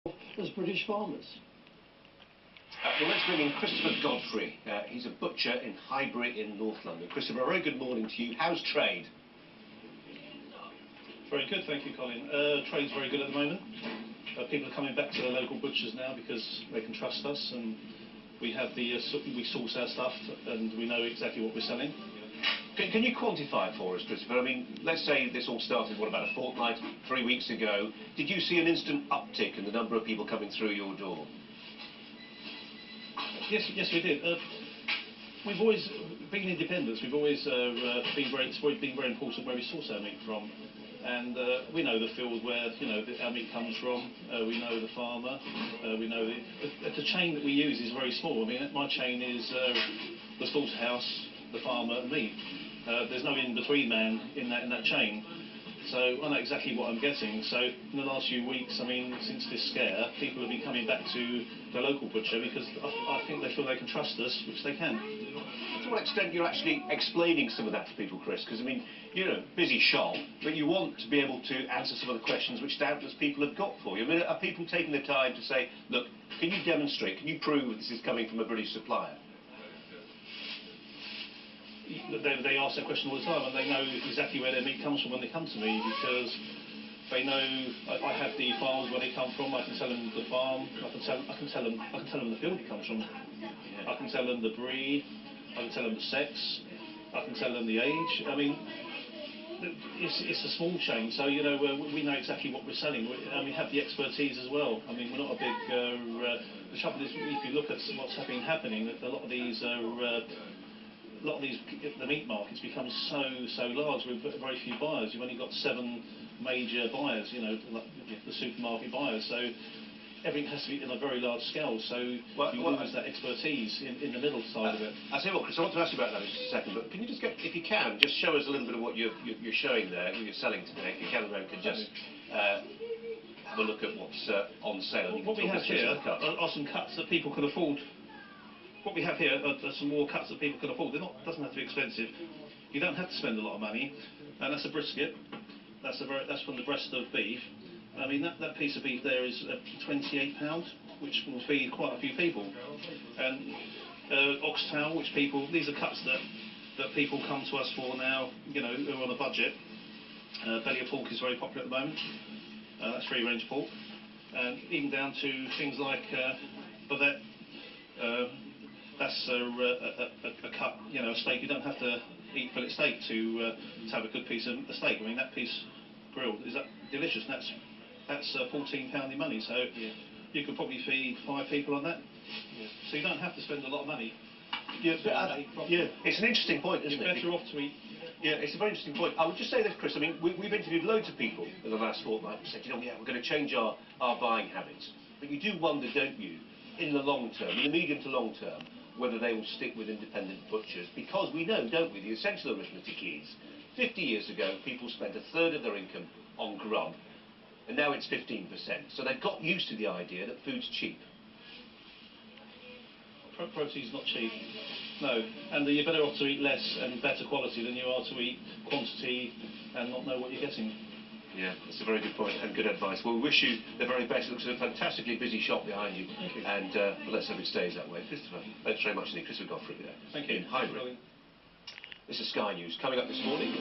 as British farmers. Well, let's bring in Christopher Godfrey. He's a butcher in Highbury in North London. Christopher, a very good morning to you. How's trade? Very good, thank you, Colin. Trade's very good at the moment. People are coming back to their local butchers now because they can trust us, and we have we source our stuff and we know exactly what we're selling. Can you quantify it for us, Christopher? I mean, let's say this all started, about a fortnight, 3 weeks ago. Did you see an instant uptick in the number of people coming through your door? Yes, we did. We've always been independents. We've always it's been very important where we source our meat from, and we know the field where our meat comes from. We know the farmer. We know the chain that we use is very small. I mean, my chain is the slaughterhouse, the farmer, and me. There's no in-between man in that chain. So I know exactly what I'm getting. So in the last few weeks, I mean, since this scare, people have been coming back to the local butcher because I think they feel they can trust us, which they can. To what extent you're actually explaining some of that to people, Chris? Because, I mean, you're a busy shop, but you want to be able to answer some of the questions which doubtless people have got for you. I mean, are people taking the time to say, look, can you demonstrate, can you prove this is coming from a British supplier? They ask that question all the time, and they know exactly where their meat comes from when they come to me, because they know I have the farms where they come from. I can tell them the farm. I can tell them the field it comes from. I can tell them the breed. I can tell them the sex. I can tell them the age. I mean, it's a small chain, so we know exactly what we're selling, and we have the expertise as well. I mean, we're not a big. The trouble is, if you look at what's been happening, a lot of these the meat markets become so large with very few buyers. You've only got 7 major buyers, like the supermarket buyers. So everything has to be in a very large scale. So you lose that expertise in the middle side of it. I'll tell you what, Chris, I want to ask you about that in just a second. But can you just if you can, just show us a little bit of what you're showing there, what you're selling today. If you can, can just have a look at what's on sale. What we have here are some cuts that people can afford. What we have here are some more cuts that people can afford. Doesn't have to be expensive. You don't have to spend a lot of money. And that's a brisket. That's from the breast of beef. I mean, that piece of beef there is £28, which will feed quite a few people. And oxtail, these are cuts that people come to us for now, who are on a budget. Belly of pork is very popular at the moment. That's free range pork. And even down to things like bavette. That's a cut, a steak. You don't have to eat fillet steak to have a good piece of a steak. I mean, that piece grilled is delicious. And that's £14 in money. So you could probably feed 5 people on that. Yeah. So you don't have to spend a lot of money. Yeah, it's an interesting point, isn't it? It's better off to eat. Yeah, it's a very interesting point. I would just say this, Chris. I mean, we've interviewed loads of people in the last fortnight who said, we're going to change our buying habits. But you do wonder, don't you, in the long term, in the medium to long term, whether they will stick with independent butchers, because we know, don't we, the essential arithmetic is 50 years ago people spent a third of their income on grub, and now it's 15%. So they've got used to the idea that food's cheap. Protein's not cheap, no, and you're better off to eat less and better quality than you are to eat quantity and not know what you're getting. Yeah, that's a very good point and good advice. Well, we wish you the very best. It looks like a fantastically busy shop behind you. Thank you. And let's hope it stays that way. Christopher, thanks very much indeed. Christopher Godfrey there. Thank you. In Highbury. This is Sky News. Coming up this morning.